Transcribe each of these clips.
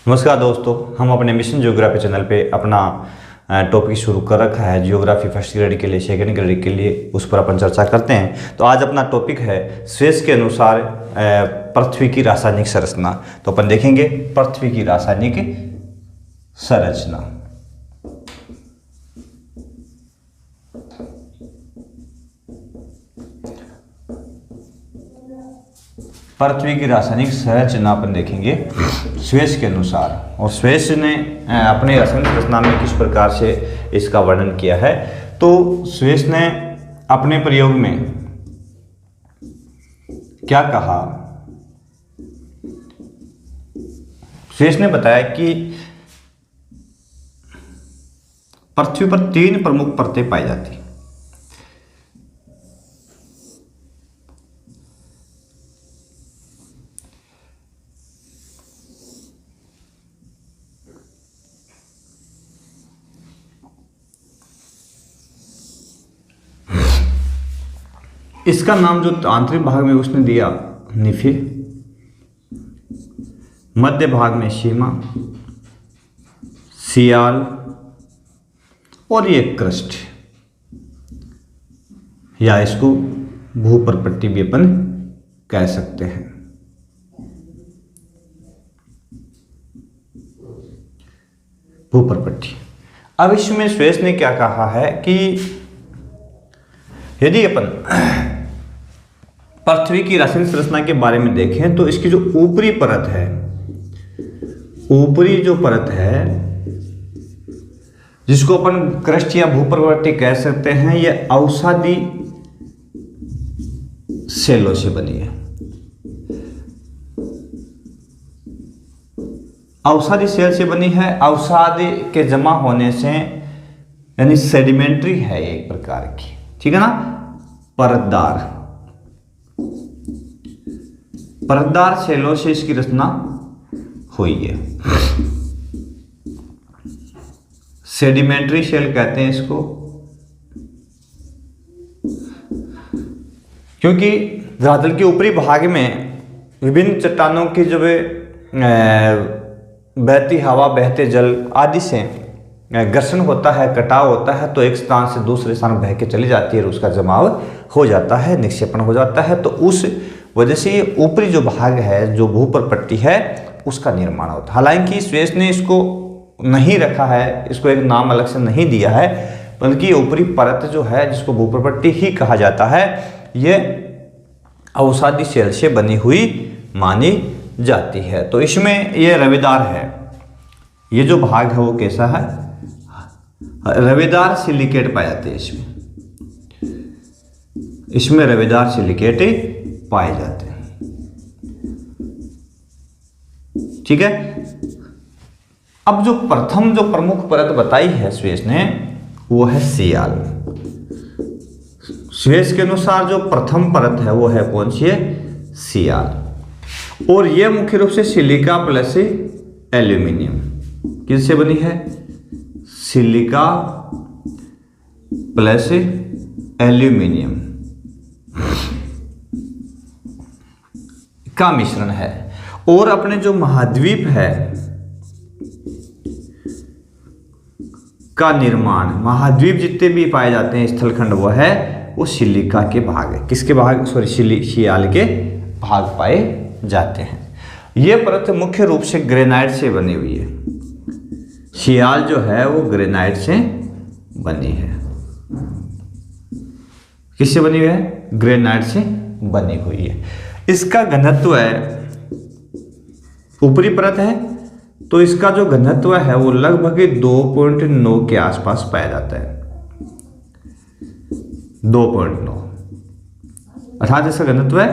नमस्कार दोस्तों, हम अपने मिशन ज्योग्राफी चैनल पे अपना टॉपिक शुरू कर रखा है। जियोग्राफी फर्स्ट ग्रेड के लिए, सेकंड ग्रेड के लिए, उस पर अपन चर्चा करते हैं। तो आज अपना टॉपिक है स्वेस के अनुसार पृथ्वी की रासायनिक संरचना। तो अपन देखेंगे पृथ्वी की रासायनिक संरचना। पृथ्वी की रासायनिक संरचना अपन देखेंगे स्वेस के अनुसार। और स्वेस ने अपने रासायनिक संरचना में किस प्रकार से इसका वर्णन किया है। तो स्वेस ने अपने प्रयोग में क्या कहा, स्वेस ने बताया कि पृथ्वी पर 3 प्रमुख परतें पाई जाती। इसका नाम जो आंतरिक भाग में उसने दिया निफे, मध्य भाग में सीमा, सियाल और ये क्रस्ट, या इसको भूपर्पट्टी भी अपन कह सकते हैं। भूपर्पट्टी। अब इसमें स्वेस ने क्या कहा है कि यदि अपन पृथ्वी की रासायनिक संरचना के बारे में देखें तो इसकी जो ऊपरी परत है, ऊपरी जो परत है जिसको अपन क्रस्ट या भूपर्पट्टी कह सकते हैं, यह अवसादी सेलों से बनी है। अवसादी सेल से बनी है। अवसादी के जमा होने से यानी सेडिमेंट्री है एक प्रकार की, ठीक है ना, परतदार सेलों से इसकी रचना हुई है। सेडिमेंट्री सेल कहते हैं इसको, क्योंकि धरातल के ऊपरी भाग में विभिन्न चट्टानों की जो बहती हवा, बहते जल आदि से घर्षण होता है, कटाव होता है, तो एक स्थान से दूसरे स्थान बह के चली जाती है और उसका जमाव हो जाता है, निक्षेपण हो जाता है। तो उस वजह से ये ऊपरी जो भाग है, जो भूपर्पट्टी है, उसका निर्माण होता है। हालांकि स्वेस ने इसको नहीं रखा है, इसको एक नाम अलग से नहीं दिया है, बल्कि ऊपरी परत जो है जिसको भूपर्पट्टी ही कहा जाता है, ये अवसादी सेल से बनी हुई मानी जाती है। तो इसमें ये रवेदार है। ये जो भाग है वो कैसा है, रवेदार सिलिकेट पाए जाते हैं इसमें रवेदार सिलिकेट पाए जाते हैं, ठीक है। अब जो प्रथम जो प्रमुख परत बताई है स्वेस ने, वो है सियाल। स्वेस के अनुसार जो प्रथम परत है वो है कौन सी है, सियाल। और यह मुख्य रूप से सिलिका प्लस एल्यूमिनियम किससे बनी है, सिलिका प्लस एल्यूमिनियम का मिश्रण है। और अपने जो महाद्वीप है का निर्माण, महाद्वीप जितने भी पाए जाते हैं स्थलखंड, वो है वो सिलिका के भाग है। किसके भाग, सॉरी, सियाल के भाग पाए जाते हैं। यह परत मुख्य रूप से ग्रेनाइट से बनी हुई है। सियाल जो है वो ग्रेनाइट से बनी है। किससे बनी हुई है, ग्रेनाइट से बनी हुई है। इसका घनत्व है, ऊपरी परत है तो इसका जो घनत्व है वो लगभग 2.9 के आसपास पाया जाता है। 2.9 अर्थात इसका घनत्व है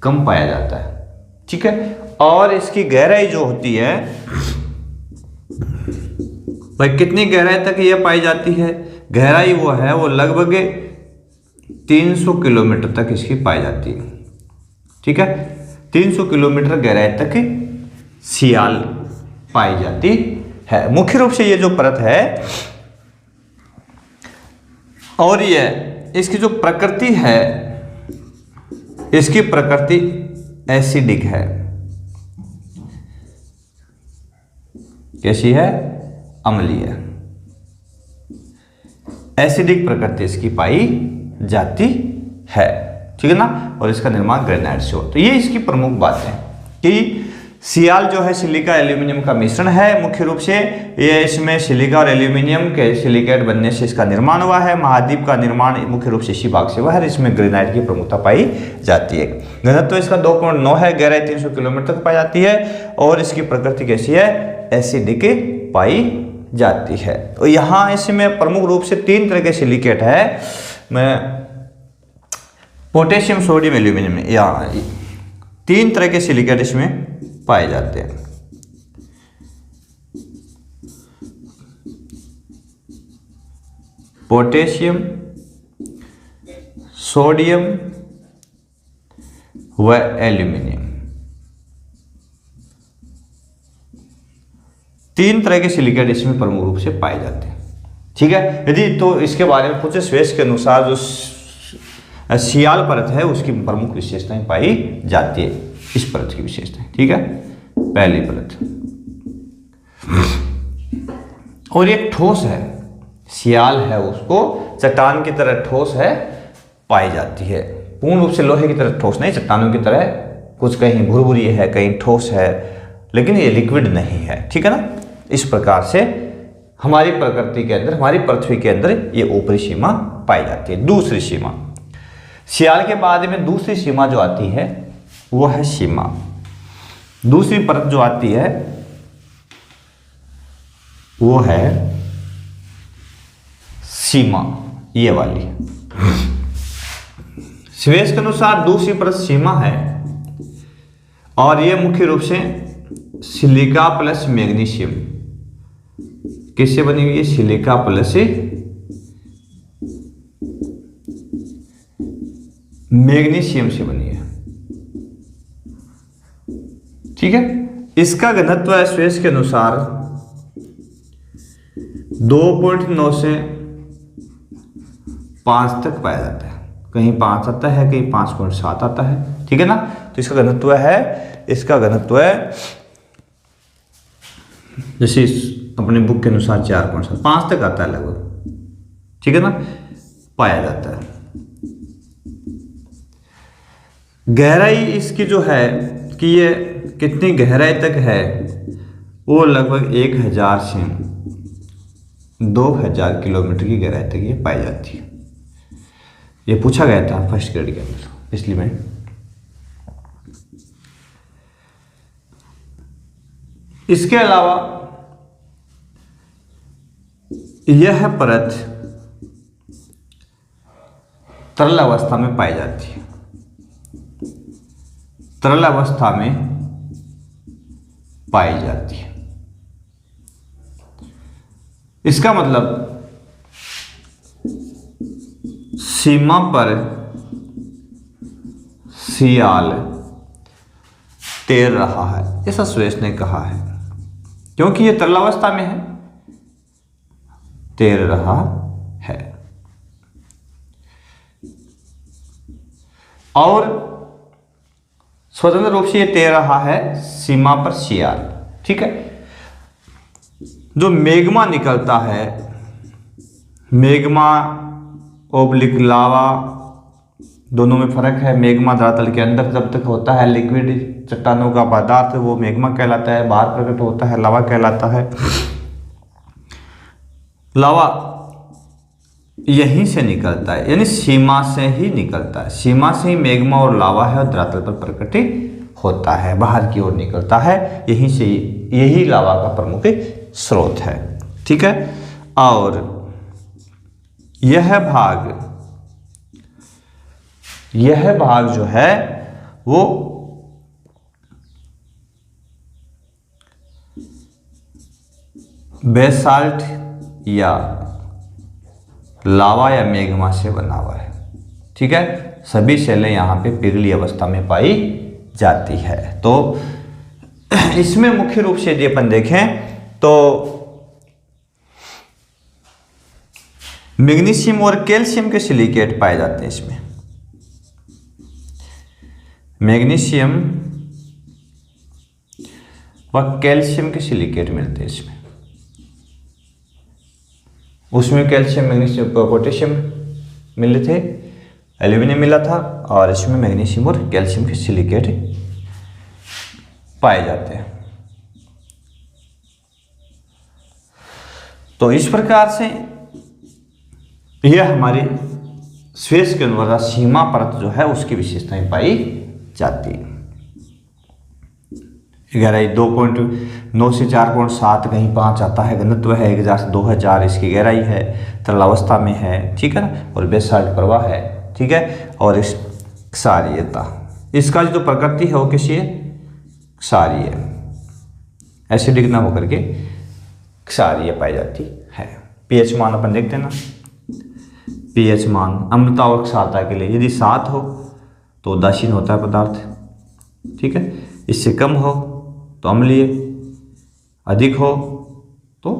कम पाया जाता है, ठीक है। और इसकी गहराई जो होती है भाई, कितनी गहराई तक यह पाई जाती है, गहराई वो है वो लगभग 300 किलोमीटर तक इसकी पाई जाती है, ठीक है। 300 किलोमीटर गहराई तक सियाल पाई जाती है। मुख्य रूप से ये जो परत है, और ये इसकी जो प्रकृति है, इसकी प्रकृति एसिडिक है। कैसी है? अम्लीय। एसिडिक प्रकृति इसकी पाई जाती है, ठीक है ना। और इसका निर्माण ग्रेनाइट से हो। तो ये इसकी प्रमुख बातें कि सियाल जो है सिलिका एल्यूमिनियम का मिश्रण है मुख्य रूप से। ये इसमें सिलिका और एल्यूमिनियम के सिलिकेट बनने से इसका निर्माण हुआ है। महाद्वीप का निर्माण मुख्य रूप से इसी भाग से हुआ है। इसमें ग्रेनाइट की प्रमुखता पाई जाती है। घनत्व तो इसका 2.9 है, गहराई 300 किलोमीटर तक पाई जाती है और इसकी प्रकृति कैसी है? एसिडिक पाई जाती है। तो यहाँ इसमें प्रमुख रूप से 3 तरह के सिलिकेट है, पोटेशियम, सोडियम, एल्यूमिनियम, या 3 तरह के सिलिकेट इसमें पाए जाते हैं। पोटेशियम, सोडियम व एल्यूमिनियम, 3 तरह के सिलिकेट इसमें प्रमुख रूप से पाए जाते हैं, ठीक है। यदि तो इसके बारे में पूछे, स्वेस के अनुसार जो सियाल परत है उसकी प्रमुख विशेषताएं पाई जाती है। इस परत की विशेषताएं, ठीक है। पहली परत, और एक ठोस है, सियाल है उसको चट्टान की तरह ठोस है पाई जाती है। पूर्ण रूप से लोहे की तरह ठोस नहीं, चट्टानों की तरह कुछ कहीं भुरभुरी है, कहीं ठोस है, लेकिन ये लिक्विड नहीं है, ठीक है ना। इस प्रकार से हमारी प्रकृति के अंदर, हमारी पृथ्वी के अंदर ये ऊपरी सीमा पाई जाती है। दूसरी सीमा, सियाल के बाद में दूसरी सीमा जो आती है वो है सीमा। दूसरी परत जो आती है वो है सीमा, ये वाली। स्वेस के अनुसार दूसरी परत सीमा है और ये मुख्य रूप से सिलिका प्लस मैग्नीशियम, किससे बनी हुई है? सिलिका प्लस मैग्नीशियम से बनी है, ठीक है। इसका घनत्व है स्वेस के अनुसार 2.9 से 5 तक पाया जाता है। कहीं 5 आता है, कहीं 5.7 आता है, ठीक है ना। तो इसका घनत्व है, इसका घनत्व है जैसे अपने बुक के अनुसार 4.7, 5 तक आता है लगभग, ठीक है ना, पाया जाता है। गहराई इसकी जो है कि ये कितनी गहराई तक है, वो लगभग 1000 से 2000 किलोमीटर की गहराई तक ये पाई जाती है। ये पूछा गया था फर्स्ट ग्रेड के अंदर पिछली में। इसके अलावा यह परत तरल अवस्था में पाई जाती है। तरल अवस्था में पाई जाती है। इसका मतलब सीमा पर सियाल तैर रहा है, ऐसा स्वेस ने कहा है, क्योंकि यह तरल अवस्था में है, तैर रहा है। और स्वतंत्र रूप से ये तैर रहा है सीमा पर सियाल, ठीक है। जो मैग्मा निकलता है, मैग्मा ओब्लिक लावा, दोनों में फर्क है। मैग्मा धरातल के अंदर जब तक होता है लिक्विड चट्टानों का पदार्थ, वो मैग्मा कहलाता है। बाहर प्रकट होता है, लावा कहलाता है। लावा यहीं से निकलता है, यानी सीमा से ही निकलता है। सीमा से ही मैग्मा और लावा है और धरातल पर प्रकट होता है, बाहर की ओर निकलता है। यहीं से यही लावा का प्रमुख स्रोत है, ठीक है। और यह भाग जो है वो बेसाल्ट या लावा या मैग्मा से बना हुआ है, ठीक है। सभी सेलें यहाँ पे पिघली अवस्था में पाई जाती है। तो इसमें मुख्य रूप से यदि अपन देखें तो मैग्नीशियम और कैल्शियम के सिलिकेट पाए जाते हैं इसमें। मैग्नीशियम व कैल्शियम के सिलिकेट मिलते हैं इसमें। उसमें कैल्शियम मैग्नीशियम पोटेशियम मिले थे, एल्यूमिनियम मिला था, और इसमें मैग्नीशियम और कैल्शियम के सिलिकेट पाए जाते हैं। तो इस प्रकार से यह हमारी स्पेस के अनुवर्त सीमा परत जो है उसकी विशेषताएं पाई जाती है। गहराई 2.9 से 4.7, कहीं 5 आता है। घनत्व है 1000 से 2000 इसकी गहराई है, तरलावस्था में है, ठीक है ना, और बेसाल्ट प्रवाह है, ठीक है। और इस क्षारीयता, इसका जो प्रकृति है वो कैसी है, क्षारीय, एसिडिक ना होकर के क्षारीय पाई जाती है। पीएच मान अपन देखते हैं ना, पीएच मान अम्लता और क्षारता के लिए यदि 7 हो तो उदासीन होता है पदार्थ, ठीक है। इससे कम हो तो अम्लीय, अधिक हो तो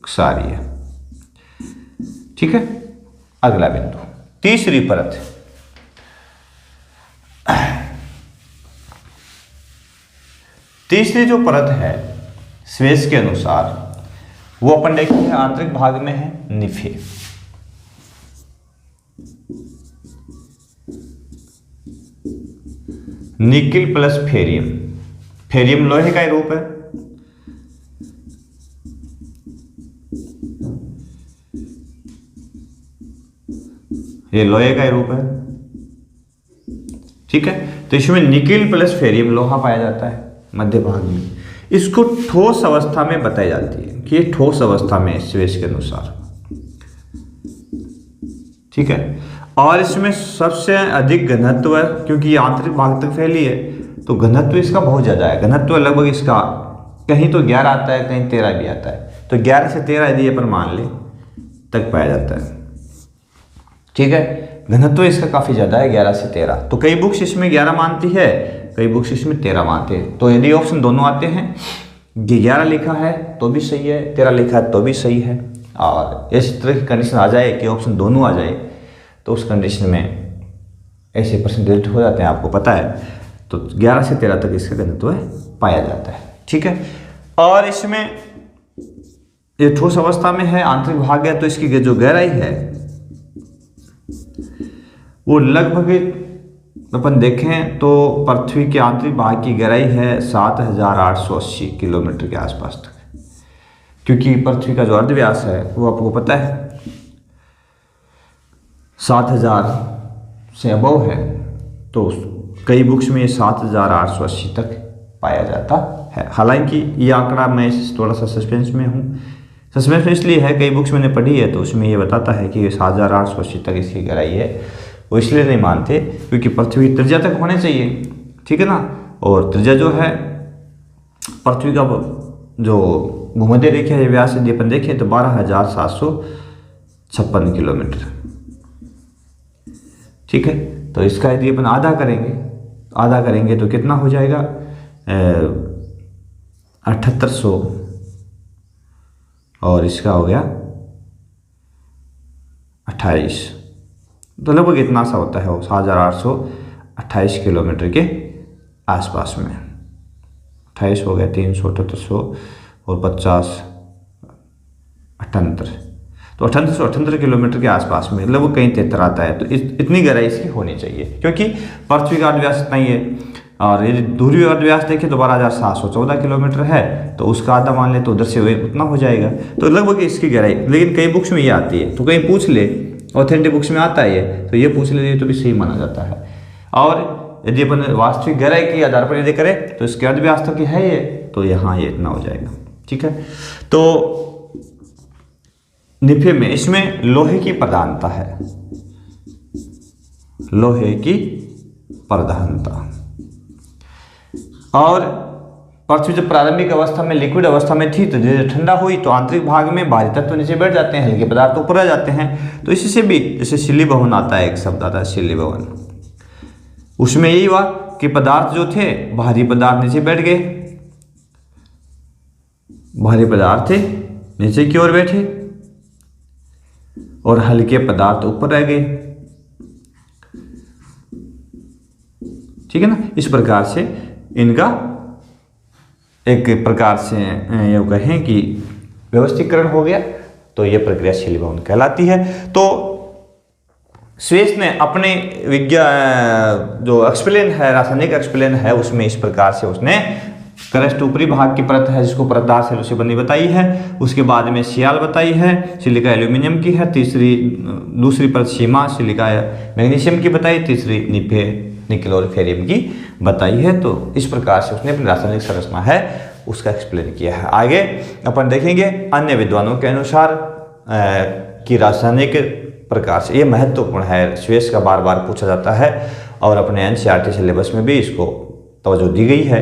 क्षारीय, ठीक है। अगला बिंदु, तीसरी परत। तीसरी जो परत है स्वेस के अनुसार वो अपन देखते हैं आंतरिक भाग में है निफे। निकिल प्लस फेरियम, फेरियम लोहे का ही रूप है, ये लोहे का ही रूप है, ठीक है। तो इसमें निकिल प्लस फेरियम लोहा पाया जाता है मध्य भाग में। इसको ठोस अवस्था में बताई जाती है कि ये ठोस अवस्था में स्वेस के अनुसार, ठीक है। और इसमें सबसे अधिक घनत्व है, क्योंकि ये आंतरिक भाग तक फैली है तो घनत्व इसका बहुत ज़्यादा है। घनत्व लगभग इसका कहीं तो 11 आता है, कहीं 13 भी आता है। तो 11 से 13 यदि अपन मान ले तक पाया जाता है, ठीक है। घनत्व इसका काफ़ी ज़्यादा है, 11 से 13। तो कई बुक्स इसमें 11 मानती है, कई बुक्स इसमें 13 मानते हैं। तो यदि ऑप्शन दोनों आते हैं, 11 लिखा है तो भी सही है, 13 लिखा है तो भी सही है, और इस तरह की कंडीशन आ जाए कि ऑप्शन दोनों आ जाए तो उस कंडीशन में ऐसे परसेंटेज हो जाते हैं, आपको पता है। तो 11 से 13 तक इसका घनत्व पाया जाता है, ठीक है। और इसमें ये ठोस अवस्था में है, आंतरिक भाग है, तो इसकी जो गहराई है वो लगभग अपन देखें तो पृथ्वी के आंतरिक भाग की गहराई है 7880 किलोमीटर के आसपास तक, क्योंकि पृथ्वी का जो अर्धव्यास है वो आपको पता है 7000 से अबव है। तो कई बुक्स में 7880 तक पाया जाता है। हालांकि ये आंकड़ा मैं थोड़ा सा सस्पेंस में हूँ, सस्पेंस में इसलिए है कई बुक्स मैंने पढ़ी है तो उसमें ये बताता है कि 7880 तक इसकी गहराई है। वो इसलिए नहीं मानते क्योंकि पृथ्वी त्रिज्या तक होने चाहिए, ठीक है ना। और त्रिज्या जो है पृथ्वी का जो भूमध्य रेखा है व्यास यदि अपन देखें तो 12756 किलोमीटर, ठीक है। तो इसका यदि अपन आधा करेंगे तो कितना हो जाएगा 7800, और इसका हो गया 28, तो लगभग इतना सा होता है वो 7828 किलोमीटर के आसपास में। 28 हो गया, 300, 7800 और 50, 78, तो 7878 किलोमीटर के आसपास में, लगभग कहीं 73 आता है। तो इतनी गहराई इसकी होनी चाहिए, क्योंकि पृथ्वी का अर्धव्यास इतना ही है। और यदि ध्रुवीय अर्धव्यास देखें तो 12714 किलोमीटर है, तो उसका आधा मान ले तो उधर से उतना हो जाएगा। तो लगभग इसकी गहराई, लेकिन कई बुक्स में ये आती है, तो कहीं पूछ ले, ऑथेंटिक बुक्स में आता है ये, तो ये पूछ ले तो भी सही माना जाता है। और यदि अपन वास्तविक गहराई के आधार पर यदि करें तो इसके अर्धव्यास तक है ये, तो यहाँ ये इतना हो जाएगा, ठीक है। तो निफे में इसमें लोहे की प्रधानता है, लोहे की प्रधानता। और पृथ्वी जब प्रारंभिक अवस्था में लिक्विड अवस्था में थी, तो जैसे ठंडा हुई तो आंतरिक भाग में भारी तत्व नीचे बैठ जाते हैं, हल्के पदार्थ ऊपर आ जाते हैं। तो इसी से भी जैसे शिली भवन आता है, एक शब्द आता है शिली भवन, उसमें यही हुआ कि पदार्थ जो थे भारी पदार्थ नीचे बैठ गए, भारी पदार्थ थे नीचे की ओर बैठे और हल्के पदार्थ ऊपर रह गए, ठीक है ना। इस प्रकार से इनका एक प्रकार से ये कहें कि व्यवस्थीकरण हो गया। तो ये प्रक्रिया शीलीभवन कहलाती है। तो स्वेस ने अपने विज्ञान जो एक्सप्लेन है, रासायनिक एक्सप्लेन है, उसमें इस प्रकार से उसने क्रस्ट ऊपरी भाग की परत है जिसको परतदार सेलों से बनी बताई है, उसके बाद में सियाल बताई है, सिलिका एल्यूमिनियम की है, दूसरी परत सीमा सिलिका मैग्नीशियम की बताई, तीसरी निकेल और फेरियम की बताई है। तो इस प्रकार से उसने अपनी रासायनिक संरचना है उसका एक्सप्लेन किया है। आगे अपन देखेंगे अन्य विद्वानों के अनुसार कि रासायनिक प्रकार से, ये महत्वपूर्ण है, स्वेस का बार बार पूछा जाता है और अपने एनसीईआरटी सिलेबस में भी इसको तवज्जो दी गई है,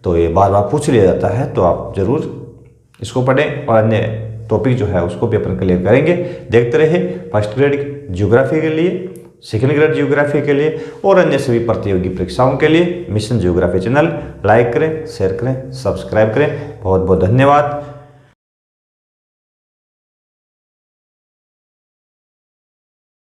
तो ये बार बार पूछ लिया जाता है, तो आप जरूर इसको पढ़ें और अन्य टॉपिक जो है उसको भी अपन क्लियर करेंगे। देखते रहे फर्स्ट ग्रेड ज्योग्राफी के लिए, सेकेंड ग्रेड ज्योग्राफी के लिए और अन्य सभी प्रतियोगी परीक्षाओं के लिए मिशन ज्योग्राफी चैनल लाइक करें, शेयर करें, सब्सक्राइब करें। बहुत बहुत धन्यवाद।